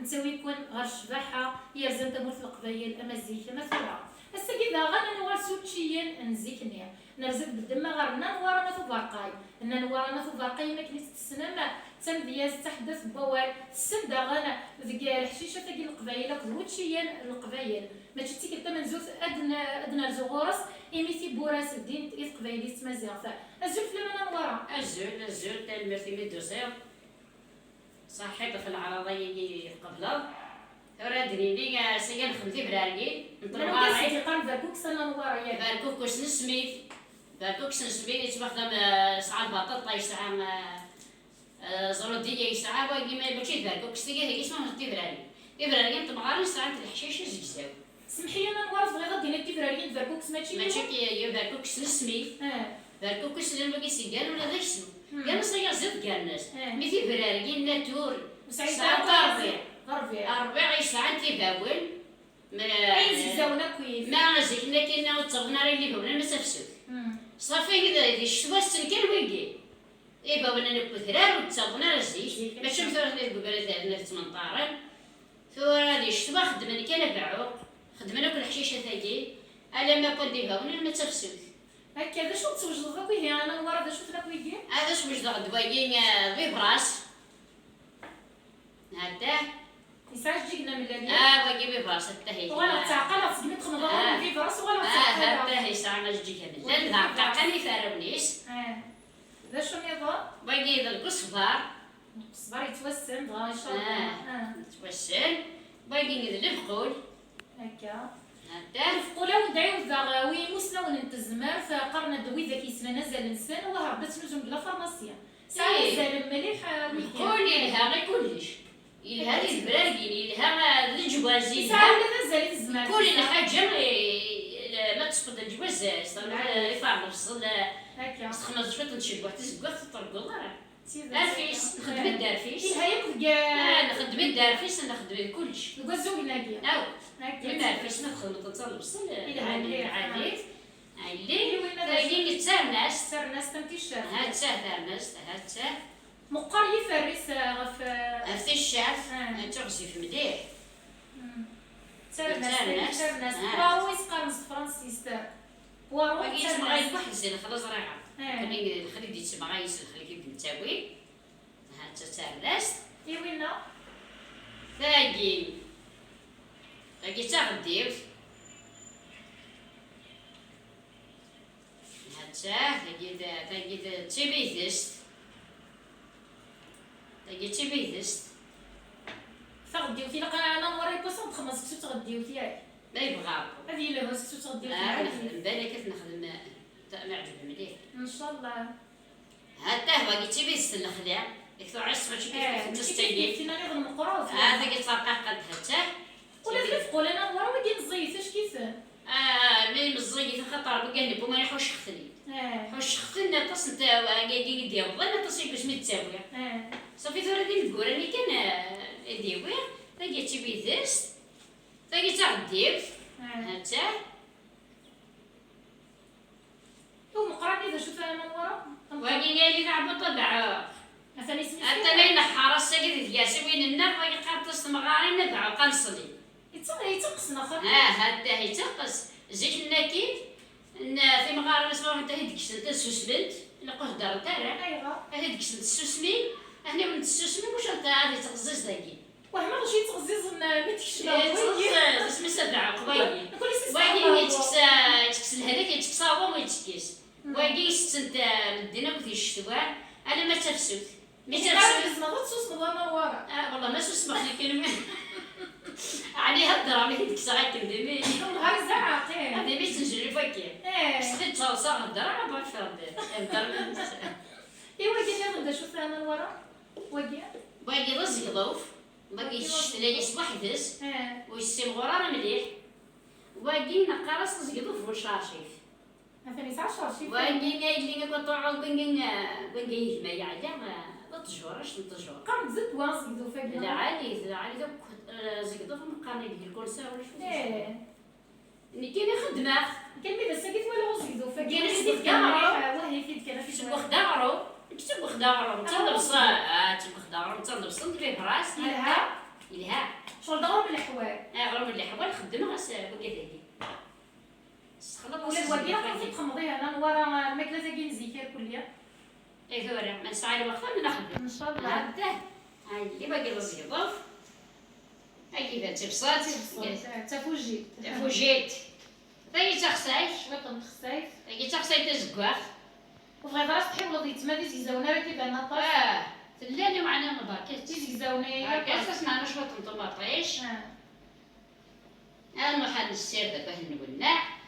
نسوي يكون غير الشباحه يرزم تموت القبايل امازيغ مثلا هسا كذا غانا نوار سوتشيين نزيكني نرزق بالدم غرنا نوارنا في برقاي ان نوارنا في برقاي ما كنيس السنه تم دياز تحدث بوال السنده غانا ذيك الحشيشه تاع القبايل كروتشيين القبايل ما تشتي كنت منزوت ادنى الزغورس ايميتي بوراس الدين تاع قبايلي تمازيغ فازول فلما نوارا الزول تاع المرتي ميدوسير صحيت في العرضية قبله رادني لي سيان خدمتي برارقي نطلع سيدي قال فاكوك سنه نوارا ياك فاكوك سميت يتبخدم ساعات بطاطا يسعى زرودية يسعى باقي ما ماشي فاكوك سيجي هيك اسمه خدمتي برارقي نطلع ساعات الحشيش زكزاو سمحي لنا نوار صغيره ديال التفراري فاكوك ماشي يا فاكوك سميت فاكوك سلم باقي سيجان ولا ذا شنو كان صغير زاد كاع الناس مثل برارقي ناتور ساعات ربيع يسعى تيباول عين زكزاونا كويس ما زكنا كنا وتصغنا اللي هونا ما تفسد صافي كذا الشتوى السنكر ويجي إيه باولنا نبكو ثرار وتصغنا رزيش ماشي مثلا نقول ثلاثة 18 ثورة هذه الشتوى خدمنا كان بعوق خدمنا كل حشيشة ثقيل على ما كون دي باولنا ما تفسد هكا شو توجد ذاك ويجي انا ورا شو ذاك ويجي هذا شو وجد دوايين ببراس هذا يساعد جينا من الذي باقي ببراس حتى هي ولا تعقل تسمي تخمض في براس ولا تعقل هذا هي ساعة نجي كامل لا تعقلني فارونيس ذا شو نيضا باقي ذا القصفار الصبار يتوسم بغا ان شاء الله يتوسم باقي ذا الفقول هكا هذا الفقوله وندعيو ذا ويموسنا وننتزمر فقرنا دوي ذاك يسنا نزل انسان وهربت نجم بلا فارماسيا ساعه نزل مليح الفقول يلها غير كلش يلها لي البراقين يلها الجوازين ساعه ولا نزل الزمان كل حاجه ما تسقط الجواز يفعل نفصل هكا تخمز شويه تنشد واحد تزقط تطرق والله دارفيس نخدم الدارفيس هايك كاع نخدم الدارفيس نخدم كلش الكازو ناقيه او هكا الدارفيس نخدم تنصل بصل عالي اللي باقي تسال ناس سار الناس تمتيشاف هاد ساه الناس هاد ساه مقر يفرس غف في الشاف تغزف مليح سار الناس بارو يسقر نص فرانسيس بارو باقي تسمع واحد زين خلاص رايحه خلي دي تسمع يسل خلي كيف نتاوي هاد ساه الناس اي وينا باقي تاخديو هاد باقي تيبيثست تغديو في لقى انا وراي بس تخمس كسو تغديو فيها ما يبغى هذه لا بس كسو تغديو نخدم بالي كيف نخدم معجب مليح ان شاء الله هذا باقي تيبيثست الخدام يكثر عس ماشي كيف تستيقظ فينا غير المقراو هذا كيتفرقع قد حتى ولا تلفقوا لنا ورا ودي نزيت اش كيف من الزيت خطر بقلب وما يحوش خثني حوش خثنا تصل تا قاعدين يديروا ظن تصيب باش متساويه صافي ثورة ديال تقول راني كان ديوي تاقي تيبيثست تاقي تاع هاتا هو مقراني اذا شوف انا من ورا واني قال لي لعب طبع مثلا اسمي حتى لين حرس ساكت ياسي وين النار باقي قاطس مغاري نبع قنصلي يتقصنا خاطر هذا يتقص زيت النكيد ان في مغاربه اسمها انت هذيك السوسبنت لقوه دار تاعها ايوا هذيك السوسمين هنا من السوسمين واش انت هذه تغزز داكي واه ما غاديش يتغزز ما تكشنا تغزز اسمي سبعه قبيلي واقي يتكس هذاك يتكس هو ما يتكس واقي ستنت مدينا كثير الشتوى انا ما تفسد ما تفسد ما تصوص مضامه ورا والله ما سوس ما كلمه يعني هضر على هذيك الساعه كندير نهار زعاقين هذه بيت نجري فكي ستة صار هضر على بعض فرد هضر ايوا كي نبدا شوف انا ورا باقي رزق ضوف باقي الشتلاقي صباح دز ويسيم غرانه مليح باقي نقرص رزق ضوف وشاشيف مثلا 19 شي باقي قايل لي كطوع بنقي ما يعلى تجور اش تجور قام زد واصق ضوف لا عالي دوك رزق ضوف مقارنه بالكل ساعه ولا شو اللي كاين خدمه كان بدا ساكت ولا وصق ضوف كاين سيد كاميرا واه فيك كان في شو خدارو كتب خدارو تنضرب صا تنضرب صا ندير براس لها إلها شغل دغرو من الحوال غير من اللي حوال خدمها بقيتها ولا الوالدين كنتي تخمضيها انا ورا الماكله تاعي نزيكر كليه اي ثورة ما نسعى الوقت من نخدم ان شاء الله هادا هاي اللي باقي راسي ضف هاي كيفاش بصات تفوجي فوجيت هاي تخساي شويه خصايف هاي تخساي تزكواخ وبغيت راس تحيد وضيت ما دي زيزاونه راه كيبان طاش تلاني معنا مباكات تي زيزاونه هكا تسمعنا شويه طماطيش انا محل السير دابا نولع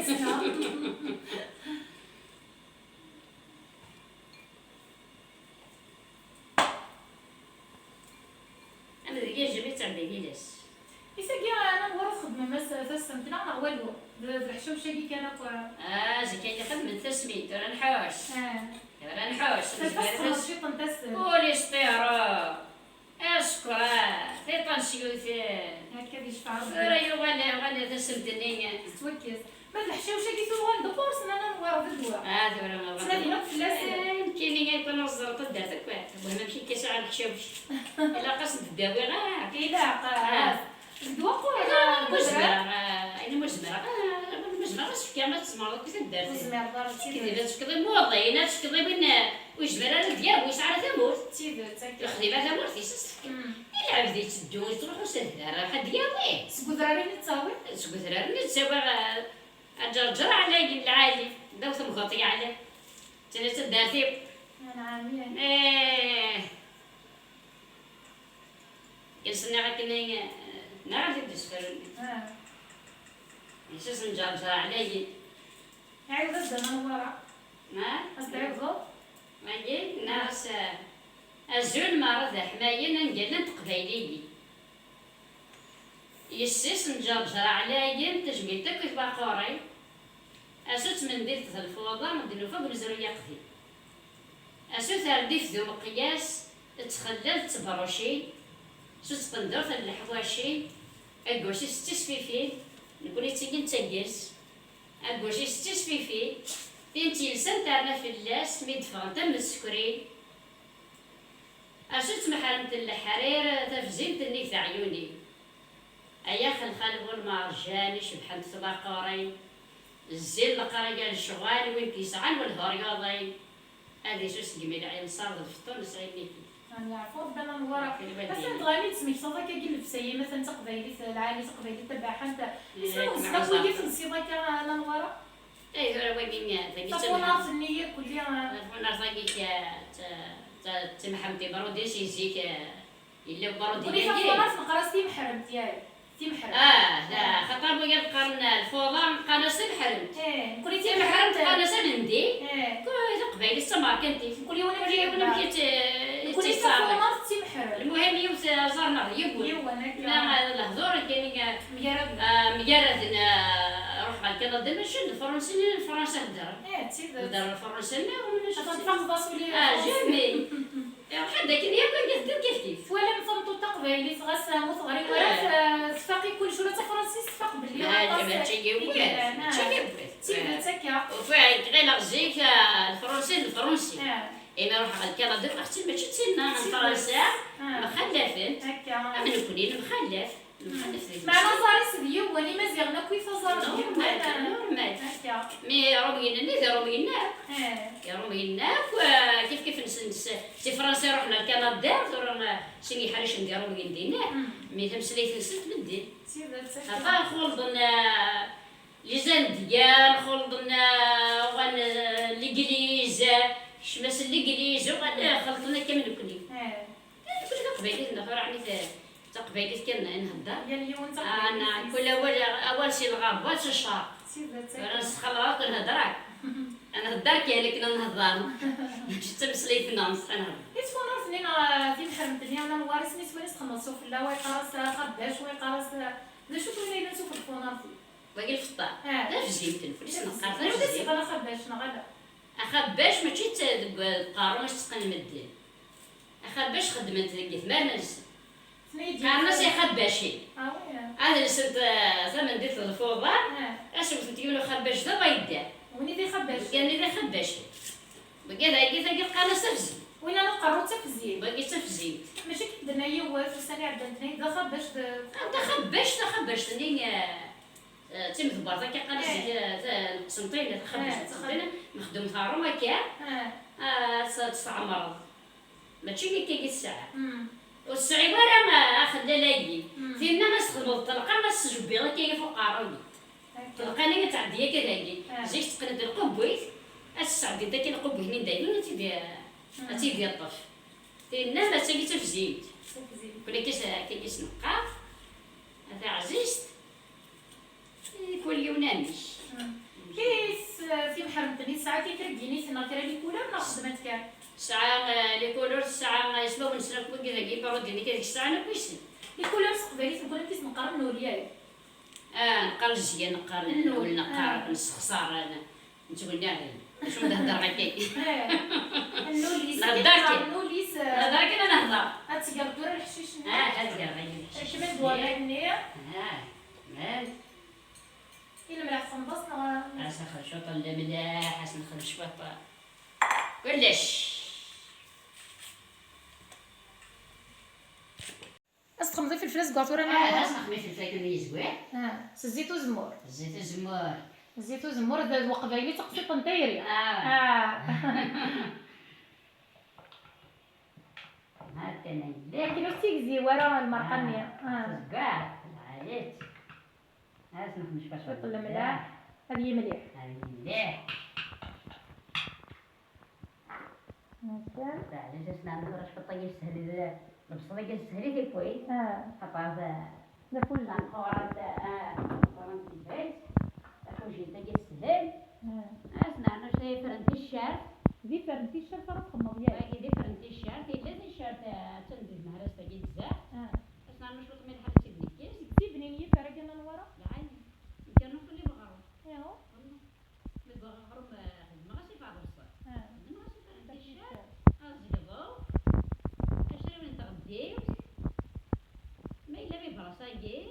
مثلا انا ديال جبت عندي ليلاس يساقي انا ورا خدمه ما فاستمتنا ما والو بالحشوم شاكي كان زكاين اللي خدمت تسميت راه نحوش راه نحوش فاست شي طنتس كوليسترول اسكر في طنسيوتين هكا يشفع راه يغنى تسمتني توكس ما الحشاو شاكي تو غندو كورس انا ورا بالدواء دابا ما سنادي في اللاسين كاينين كنوصل طداتك المهم ماشي كيساع الحشوش الا قصد الداوي غا لا قاس الدواء انا مجمره كاع ما تسمعوا كيف دارت وزمير ضربتي كذا تشكلي موضينا تشكلي بين وجبره ديال ويسعر تموت تيدرتك الخدمه تموت يسس الا عبدي تدوز تروح وسهله راه حد ديالي سكوزراري نتساوي سكوترا نتسوى الجرجر على العالي دوت مغطيه عليه ثلاثه دارتي انا عاميه كنسنى غاكني نعرف الدسفر يسس نجرجر عليه عاود الزمان ورا ما استعرضوا ما جي ناس الزول مرض حماية نقلن تقبايلي يسس نجرجر عليه تجميتك كيف باقوري أسوت من ديرت الفوضى مدنو فوق بزرو يقضي أسوت ردي في ذو مقياس تخلل تبروشي سوت بندورت الحواشي أقوشي ستيس فيفي نقولي تيجي تاقيس أقوشي ستيس فيفي تنتي لسان تاعنا في اللاس ميدفع تم السكرين أسوت محرمة الحرير تفزين تني في عيوني أيا خلخال والمرجاني شبحان في باقوري الزين القرايه الشغال وين كيسعى والهرياضين هذه شو سقمي على نصار الفطور نسعيني يعني عفوا بنا نورا بس انت غادي تسميك صافا كاين الفسايه مثلا تقبايلي العالي تقبايلي تبعها انت اسمها ويدي في الصيده كان نورا اي راه وين ثاني صافونا في النيه كلها صافونا ثاني تمحمتي برودي شي يجيك الا برودي ولي صافونا في القراص تيمحرم ديالي تيمحرم لا خاطر بغا نقارن الفوضى نقارن محرم كولي تيمحرم تقارن مندي كل قبيله السمار كنتي كل يوم وانا مشيت كولي صافونا تيمحرم المهم يوم زارنا يقول لا الهضور كاين مجرد روح على كذا دابا شنو الفرنسي فرنسا هدر الفرنسي جميل حدا كان يبقى كيف ولا نفهموا تقبايلي تغسل وصغري ولا تفاقي كل شويه فرنسي تفاق باللي تيباتك وفي غير غزيك الفرنسي انا نروح على الكندا دابا اختي ماشي تسنى من فرنسا مخلفين هكا من كلين مخلف مع نظري سديو ولي مزيغنا كيف صار نورمال مي رومينا يا رومينا كيف نسنس سي فرنسا رحنا لكندا رحنا شني حريش نديرو من دينا مي تمسليت نسيت بدي هذا خلطنا لي زانديان خلطنا وان الانجليز شمس الانجليز وغادا خلطنا كامل كلي كل قبيلي نهضر على تقبيلي كنا نهضر انا كل اول شي الغرب شي الشرق انا خلاص نهضرك انا هضرك عليك نهضر جيت مسليت ناس انا يتفونر فنين في محرم الدنيا ولا نوارس نيت وليس خلصوا في الله ويقراص خداش ويقراص لا شوفوا لينا نشوف الفونر باقي الفطار لا فزيت الفلوس نقاط انا بديت غلا خداش نغدا اخباش ماشي القارون تسقن مدين اخباش خدمت لقيت ما نلس الناس يخباشي هذا اللي صرت زعما درت الفوضى اش قلت تقولوا خباش ذا بيدار وين دي خباش كان لي خباشي بقى لقيت قناه تفزي وين انا قررت تفزي باقي تفزي ماشي كي درنا هي هو في السنه عندنا ذا خباش ثاني تم ضباطه كي قال لي سنتين تخبش نخدم ثارو ما كان تستعمر ماشي كي كاين الساعه والسعي ورا ما اخذ لاقي فينا ما نستخدموا الطلقه ما نسجبي غير كاين فوق عراوي الطلقه اللي تعدي كذاكي جيت تقلد القبويت السعدي داك القبو هني دايرين تيدير الطف فينا ما تسالي تفزيت كل كيس نقاف هذا عزيزت كل يوم نامش كيس في محرم تاني ساعه كيترقيني سنا كرا لي كولا ما خدمت كاع ساعه لي كولور ساعه يسمعوا نسرق كذا بارودي ديك الساعه انا كويس لي كولا تقبلي تنقول كيس نقارن نوريا نقال الزيان نقال النول نقال نستخسر انا نتقول لها شنو نهضر غير النوليس النوليس هضرك انا نهضر هاتيقال دور الحشيش هاتيقال غير شمن دوالني مال إلا ملاح خنبصنا أسخن شوط الملاح أسخن شوط كلش أستخدم في الفلاس كاطورة أسخن في الفلاس كنيزوي الزيت وزمور الزيت وزمور هذا وقبايلي تقصي طنطيري هاتنا لكن وتيكزي ورا المرقنية كاع عييت اسمح مش باش شوط الملاح هذه مليح مليح هكا علاش اسمع نهضر شوط يسهل البصله يسهل لي كويس خاطر لا كل قرات قرات البيت اكو جيت يسهل اسمع انا شي فرنتي الشعر دي فرنتي الشعر فرق مضيع دي فرنتي الشعر دي الشعر تندز مهرسه جدا اسمع مش بط من حاجه تبني تبني لي فرقنا لورا كانوا كل بغرو ايوا بغرو ما غاسي بعض الصح ما غاسي فرنتي الشعر ازيدو اشري من تغديو ما الا ببراساكي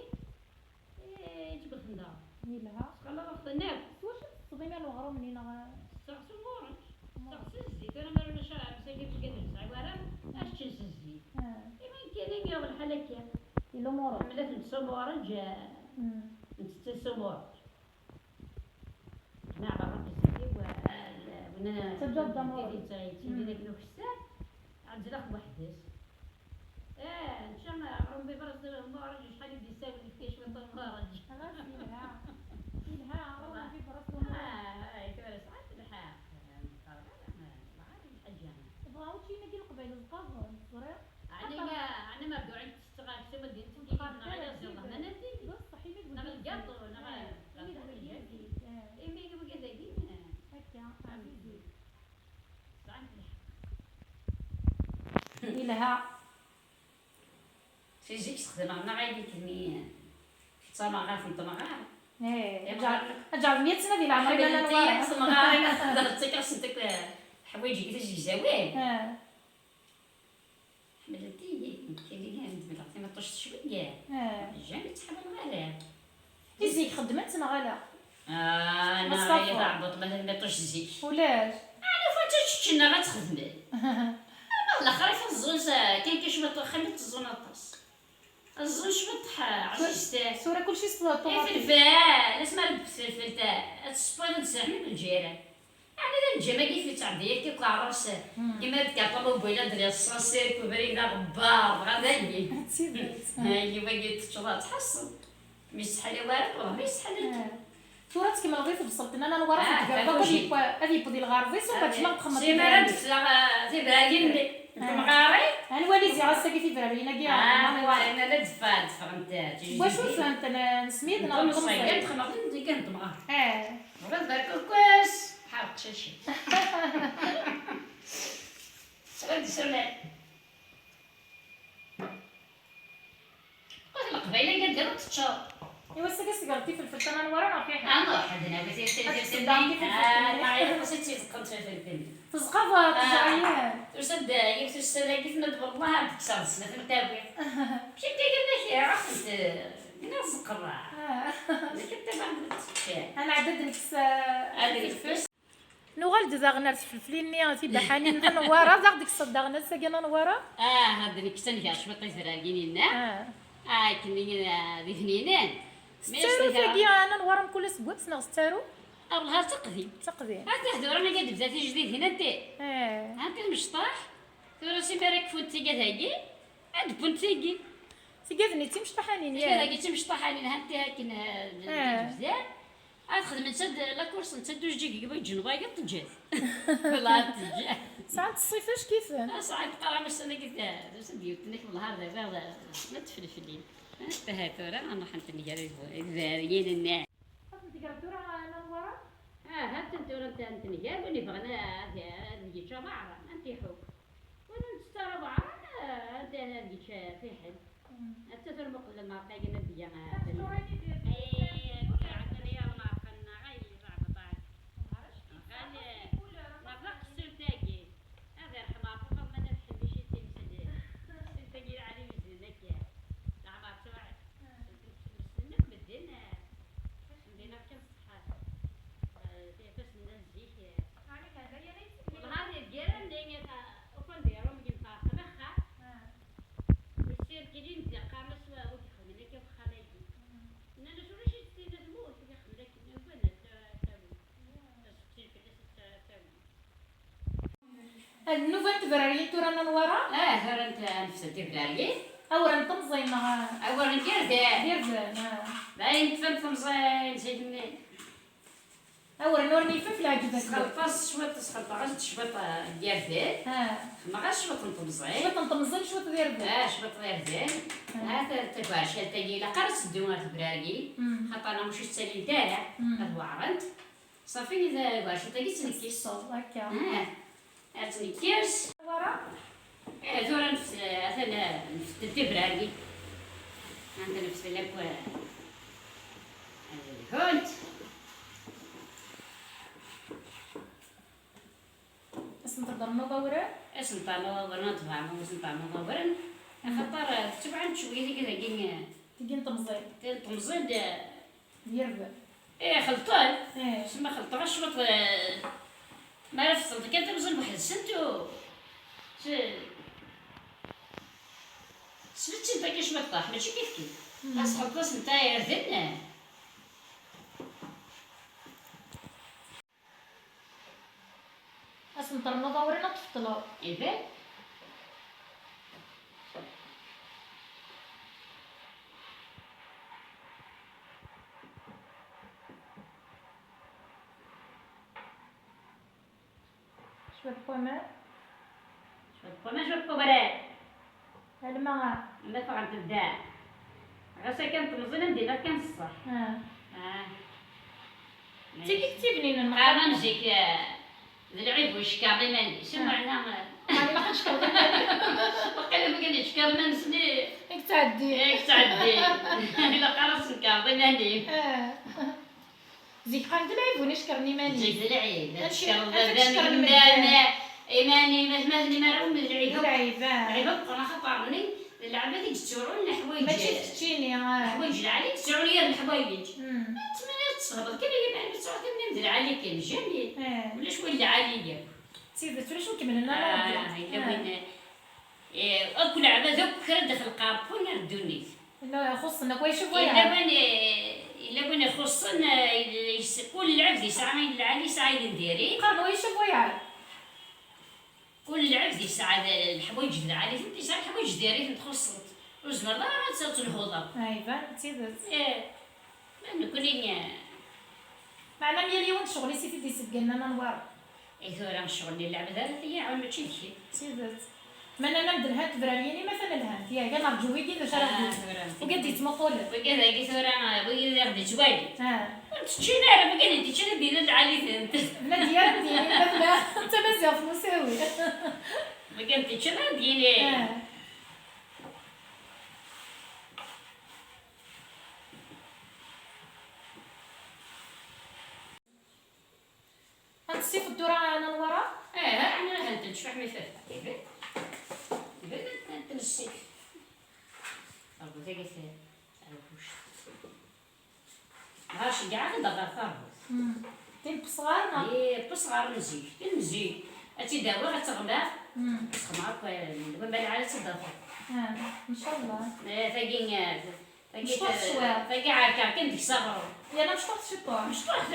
تجيب الخندق يلها خلا وقتنا واش تصدمي الغرو منين تغسل مورك تغسل الزيت انا ما نش مسكين في كذا ساعه ورا اش تشز الزيت يمكن كاين يا الحاله كيف الامور ملات نتصور جا نتصور كنا تبدا الضمور. تيدي داك الوكسان عاد داك بوحداش. ان شاء الله عمرهم بفرس المهرج شحال يساوي لك كاين شويه المهرج. خلاص إلها عمرهم في فراسهم. يتوالى ساعات الحاق ما عارف الحاجة بغاو شي نادي القبيل القبر الصغير. أنا ما بدو عند تشتغل سما ديال تكيف على زلمة أنا نادي بصح إلا قلت نعمل الجاطو نعمل إيمي كذا كاين هكا عزيزي ساعات إلها تيجيك تخدم عنا غادي كني تما غاف نتمغار جاب 100 سنة ديال العمر ديال النوار. تمغار أنا درت كاس داك حوايجي كيفاش يجاوين حملتي كاين عند بلاتي ما طشت شويه جاني تحب الغالي يزيك خدمت نغالا انا غير تعبط ما طش زيك ولاش انا فاتش كنا غتخدمي الاخر في الزوز كاين شويه خليت الزون طاس الزون شويه عزيزتي صورة كلشي صوت فلفل اسمع الفلفل تاع السبان نسحني من الجيران انا الجما كيف تعديك كيطلع راس كيما كطلبوا بويله ديال الصاصير كبرينا غبار غادي هاي باقي تشرا تحصل ميسحالي والو ما يسحل صورة كيما الغيث بصلتنا انا نورا في الكربه هذه بدي الغارفيس وباش ما تخمط سي مراد في براكين تمغاري الواليزي عساكي في برالينا كاع انا لا دفا انت واش فهمت انا سميت انا كنت خمط ندي كنتمغار ولا داك كويس حاط شاشي غادي سولي قلت لك قبيله قدرت تشوف ايوا سكست قلتي في الفلفل انا ورا في حاجه انا حدنا بس تسداني في طيب وصلتي تقنت في الفيلم تزقفها تجعيان وصد يمسك السنه كيف ما والله تكسر سنه في التابع مشيت قلنا شي عرفت ناس قرا كنت بعد انا عدد نفس الفلفل نوغال دزاغنا في الفلفلين في بحاني نورا زاغ ديك الصداغنا ساكنه نورا هذا اللي كنت نفيع شويه طيزراكين لنا كني ذي فنينين ستارو تلاقي انا نورا كل اسبوع سنغ ستارو أبغى تقضي هذا هذا رانا قاعد بزاف جديد هنا دي هانت المشطاح ثورة سي مارك فونتي قاعد هاكي عاد بونتيكي تيقادني تي مشطحانين يا هاكي تي مشطحانين هانتي هاكي بزاف عاد خدمت نسد لا كورس نسد جوج جيجي قبل جنوب هاكي تجات والله تجات ساعات الصيف اش كيفاه ساعات قرا مش انا قلت ديوت نك والله هذا ما تفلفلين انت ثورة انا حنت نجري زاريين الناس هات انت ولا انت نجاب اللي بغنا نجي شمعرة انت حب وانا نسترى بعرة انت نجي في حد انت ترمق لما قاينا بيا النوفل تبرالي تورانا نورا هرا انت نفس تبرالي اورا نطمزينا اورا دير باين تفهم زين سيدني اورا نورني فلفل عجبك خلطاس شويه تسخلطا غاش تشبط ديال زيت ما غاش شويه نطمزين شويه نطمزين شويه دير شويه دير زين هذا تكواش تاجي لا قرص الدومات تبرالي خاطر انا مش السالي تاعها هذا وعرنت صافي اذا واش تاجي تنكيس هكا تنكيس ورا ثورة نفس مثلا نفس التبراقي عندنا نفس الأكوا الهونت اسم تضرنا ضورة اسم طعمه ضرنا طعمه اسم طعمه ضورن خاطر تبعا شوية كذا كين تجي نطمزين تمزيد يربى خلطان سما خلطان غير شوية ما عرفت كانت تمزين بواحد سنتو سمعتي انت كيش ما طاح ماشي كيف كيف خاص خلطاس نتايا ردنا اسنطرنا ضورينا تفطلو إذا شويه بومات شوف كبرات الماء ما فعلت الداء غاسا كانت مزينة نديرها كان الصح تيجي كتبني لنا قاعدة نجيك العيب وشكار لي ماني شو معنى ما نقدرش كنقول وقيلا ما كان يشكر ما نسني لك تعدي ياك تعدي إلا قرص نكاظي ماني زيك قاعد العيب شكرني ماني جيت العيب لا أشكر- تشكر أشكر دامي المدام. إيماني مهني ما راه من العيب العيب العيب أنا خطرني اللعبة ديك تشعرون الحوايج ما تشتيني الحوايج العالي تشعرون لي الحوايج تمنى تصغر كان يبان تصغر كان ندير عليك كان جميل ولا شويه اللي عليا سيدي تفرش وكمل لنا إلا وين أكل لعبة ذوك داخل القابون ردوني لا يخصنا كويس شوف إلا وين يخصنا كل لعب ساعة العالي ساعة نديري قالوا يشوف ويعرف كل لعب ساعة الحوايج العالي فهمتي ساعة الحوايج ديري تخص وزنا راه تصير الهضاب ايوا سيدي ما نكوني معنا 1,000,000 شغل سيتي تيسد لنا نوار ثورة الشغل اللي اللعبة هذا هي عاود ماشي دشي سيدي من انا ندير هاد فرانيني مثلا الهات يا كان نرجو ويكي واش راه وقد يتمقول وكذا قلت ثورة وكذا غدي توالي تشينا راه ما قالت تشينا دينا العالي انت لا ديالي لا انت مزيان في مساوي ما قالت تشينا ديني هاد الصيف الدورة انا نورا انا هانت نشفح مي فات يبان هانت السيف أبو ذاك عرفوش هاش كاع غدا ثاربوس تيم صغار بصغار نزيد المزيد أتي داوا غتغلى تخمر وين على تدافع ان شاء الله ثاقين ثاقي عاركة كان ديك صغرو يا انا مش طاحت شي طوع مش طاح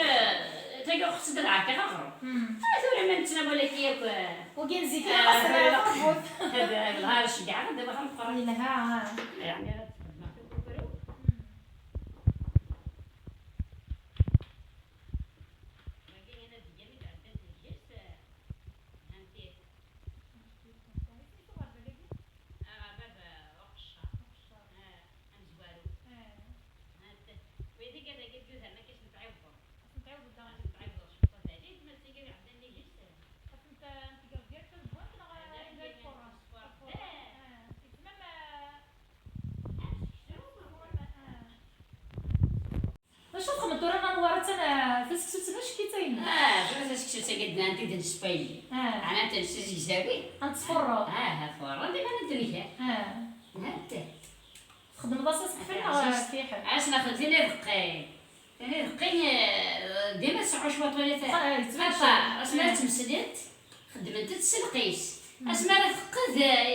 ثاقي أخت ديال عاركة غغرو ثورة ما نتناول لك ياك وكاين زيت قصنا هذا الهارش كاع دابا غنقرا لها يعني شوف الدورة انا نورت انا فلسفت باش كيتاين شوف كنت قدنا انت ديال السبايلي انا تنسى زيزاوي غنتفرج فورا دابا انا دريها هاتا تخدم بلاصه سقفنا كيحل علاش ناخذ انا رقي ديما سعوا شويه طويله اسمها تمسدت خدمت تسلقيس اسمها تفقد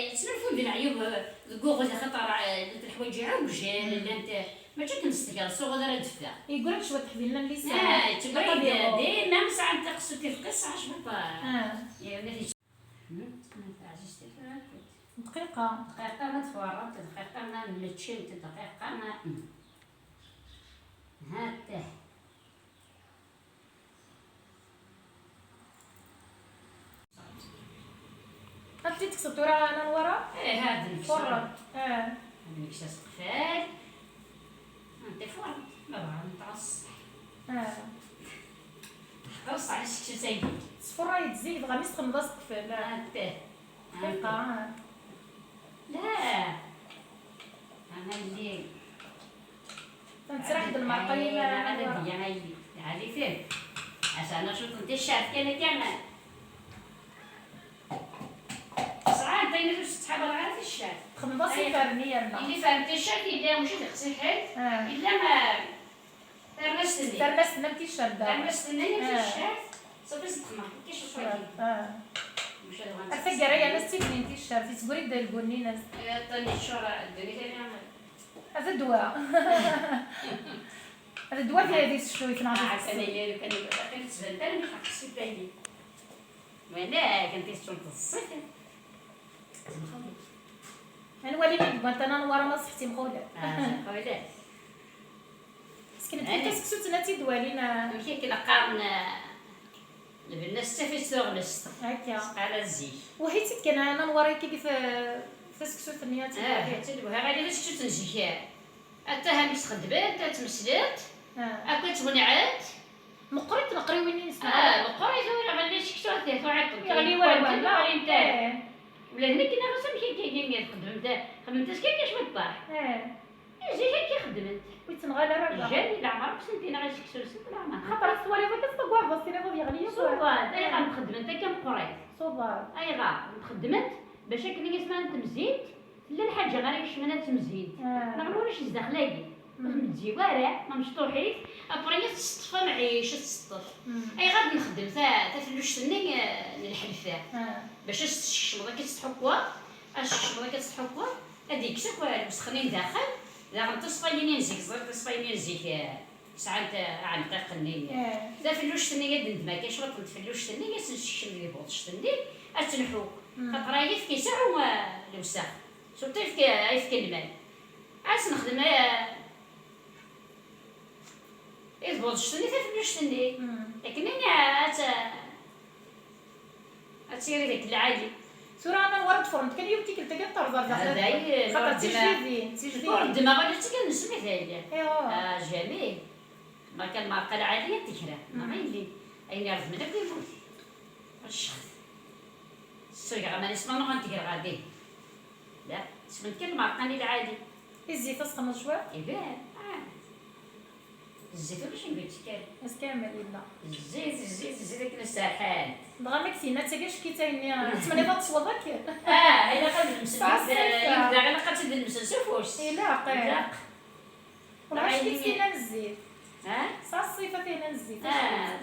تنرفو ديال العيوب الكوغ خطر الحوايج عوج لا انت ما جات نستقال سوغ دار دفا يقول لك شويه تحضي لنا اللسان تبغي ديما مساعد تقصو تفقس عاش بابا يا ولادي دقيقه ما تفورط دقيقه ما نلتشي دقيقه ما هاته هاتي تكسب تورا انا ورا هذا فرط هذا المكساس قفال انت فرط ما بغا نطعس قص على شي سايق صفرا يتزيد غا مسخن ضسق في لا هاته دقيقه لا انا اللي تنسرح بالمرقيه هذا ديالي هذه فين عشان اشوف انت الشاف كمان صراحه انت اللي تسحب على الشاف خمضه فرنيه لنا اللي فهمت الشاف الا مشيت تغسل حيت الا ما ترمستني ما تيشرب ترمستني في الشاف صافي تخمر كاش شويه مشى الفكره هي ناس تيكلين تيشرب تيتقولي دير البني ناس طني الشورى الدنيا ثاني هذا الدواء هذا الدواء فيه هذه الشويه في العصير عسل اللي كان يبقى كان تبان تاني حق السيتاني وانا كنت تشوف الصيف نولي لك بنت انا نورا ما صحتي مخوله خويا سكنت كتسكسو تناتي دوالينا ملي كنقارن البنات حتى في سوغلس هكا على الزيت وحيت كان انا نورا كيف فسكسو ثنيات حتى الوها غادي باش تنجي حتى ها تخدمت تمسلت كنت ونعت مقريت نقري وين نسمع القريت ولا غادي شكتو حتى وعيط يغلي ولا ولا هنا كنا غنسمي كاين خدمت كاين شويه الطاح جيت كي خدمت ويتنغالى راه جاني لا عمرك سنتين غير شكتو سنت لا ما خاطر الصوالي فاك تطوع بسينا يغلي صوبات اي غنخدم انت كم قريت صوبات اي خدمت باش كني اسمها تمزيد لا الحاجه غير يشمنا تمزيد ما نقولوش الزخلاقي مزيواره ما مشطوحيت ابري تصطف معيش تصطف اي غادي نخدم تا فلوش تني الحلفه باش الشمره كتحكوا الشمره كتحكوا هذيك شكوا مسخنين داخل لا غنتصفى لي نزيك زرت تصفى لي نزيك ساعات عنقيق النية تا فلوش تني قد ما كاينش وقت فلوش تني الشم اللي بوطش تني اتنحو خاطر هي في كيسع الوساخ شفتي في الماء عاد نخدم يضبط شتني تفلوش تني لكن انا اتسيري ديك العادي سورة انا ورد فرنت كان يوم تيكل تاكل طرزر هذاي خاطر تجديدين الدماغ اللي تكنسمي ثاني ايوا جميل ما كان معقل عاديه تكره ما غيلي اين يعرف منك يفوت الشخص السرقه ما نسمع ما غنتكر غادي لا سمنت كان معقل العادي الزيت اسخن شويه يبان الزيت باش نبيتكر بس كامل يلا الزيت كنا ساحات بغا مكسينا تاكاش كي تايني تمنى بغا تصوضك الا قد المسلسل يبدا غير لقات هاد المسلسل فوش لا قيق واش كيتسينا الزيت ها صا الصيفه فينا الزيت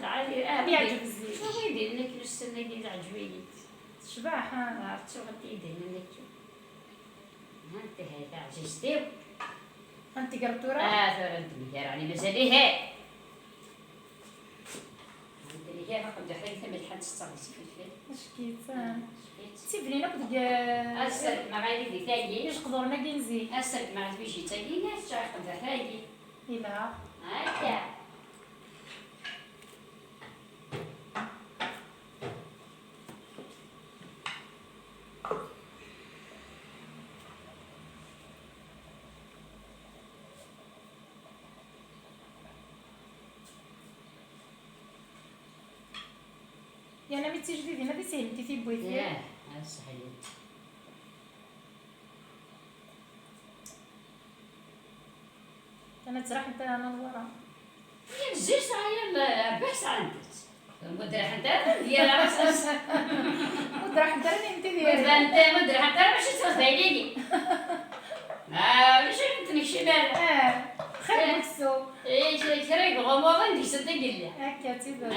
تعالي يعجب الزيت شنو يدير لك السنه اللي عجبني شباح عرفتي غادي يدير لك ها انت هذا عزيزتي انت قربتورا ثورة انت مدير يعني مازالي هي انت اللي هي فقط دحين ثم الحد تستغيثي في الفيلم اش كيت تيبنينا كنت أسرق مغالي دي ثاني ايش قدرنا كنزي أسرق مغالي بيجي ثاني ناس تعرف ثاني لا هكا يعني بيتي جديد هنا بيتي انت في بويتي لا صحيح انا تراح انت انا لورا هي الزيت هي البحث عندك مدري حتى ديال راسك ودراح انت انت اذا انت مدري حتى باش تخدعيني باش نتنكشي بالك خير بكسو ايش كريم غموضه نديك صدقني هكا تيبا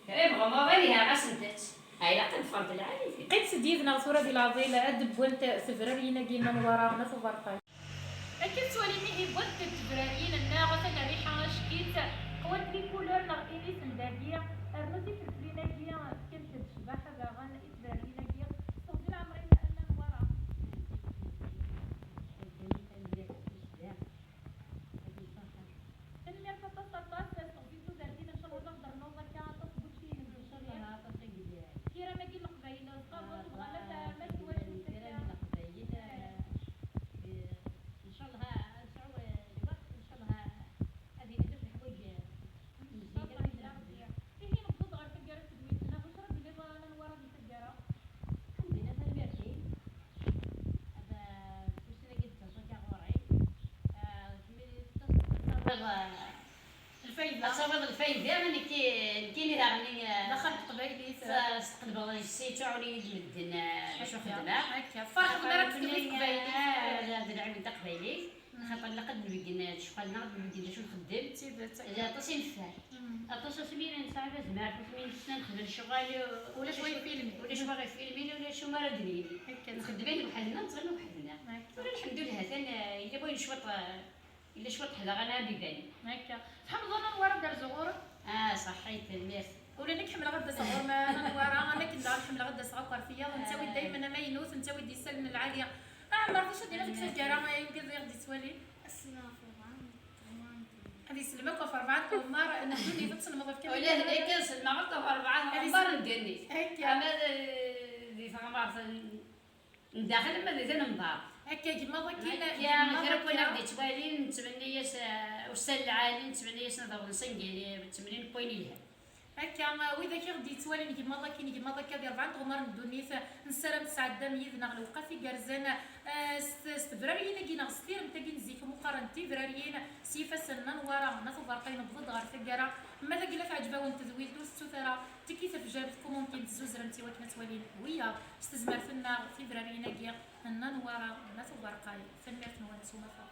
كريم غموضه ليها غاسنتت هاي لا قد فرض العالي قيت ديدنا صورة ديال العضيلة ادب وانت فبراير قينا من ورانا في برقاي اكيد سوالي مي بنت فبراير الناغه ريحه شكيت قوات لي كولور نغيني سنداديه رنوتي في الفليناكيه كنت تشبح باغا فبراير صوتي العمرين انا من ورا اللي الفطاس صوتيتو دارتينا ان شاء الله نقدر نوضا كاع تصبت فيه ان شاء الله كيرا ما كاين القبايله صغار وغلات ما سواش الفايده أصابت الفايدة من كي راني دخلت قبايلي استقبل السيتو على يد مدن باش خدمة هكا فرق مرات في قبايلي لا درعي من قبايلي خاطر لقد نبقينا شحال نقدر نبقينا شو نخدم لا تصين فار اتصل سمينا نساعد زمان من سنة نخدم شغال ولا شويه فيلمي ولا شو باغي فيلمي ولا شو مرة دليلي هكا نخدمين وحدنا نصغر وحدنا الحمد لله ثاني إلا بغي نشوط إلا شوط حدا غانا بيبان هكا الحمد لله انا ورا دار زغور صحيت الميرسي ولا نكمل غدا صغور ما انا ورا سنه ما ينوث انت ودي سلم العاليه ما رضيتش دينا في الكفاره ما يمكن غادي تسوالي هذه سلمك في 4 عمر انا دوني تسلم في ولا هناك سلمى غلطة في 4 عمر نديرني هكا أما ذي فما نداخل ما ذي نمضار هكا كيما ضكينا يا غير كنا بديت بالين 8 وسال العالي 8 نضرب نسنقي 80 بوين لها هكا واذا كي غدي توالي كيما ضكيني كيما ضكا ديال 4 عمر ندوني نسرم 9 دام يذنا غلوقا في كرزان استفراريين كينا ستير نتا كي نزيك مقارنه تفراريين سيفا سنن ورا ناس فرقين بضد غير ثقرا ماذا قال لك عجبه وانت زويل دوز ترى تكيف جابتكم ممكن تزوز رمتي وكنا توالين ويا استزمرتنا فبراير كيا نن ورا ناس فرقين فنرت نوان سوما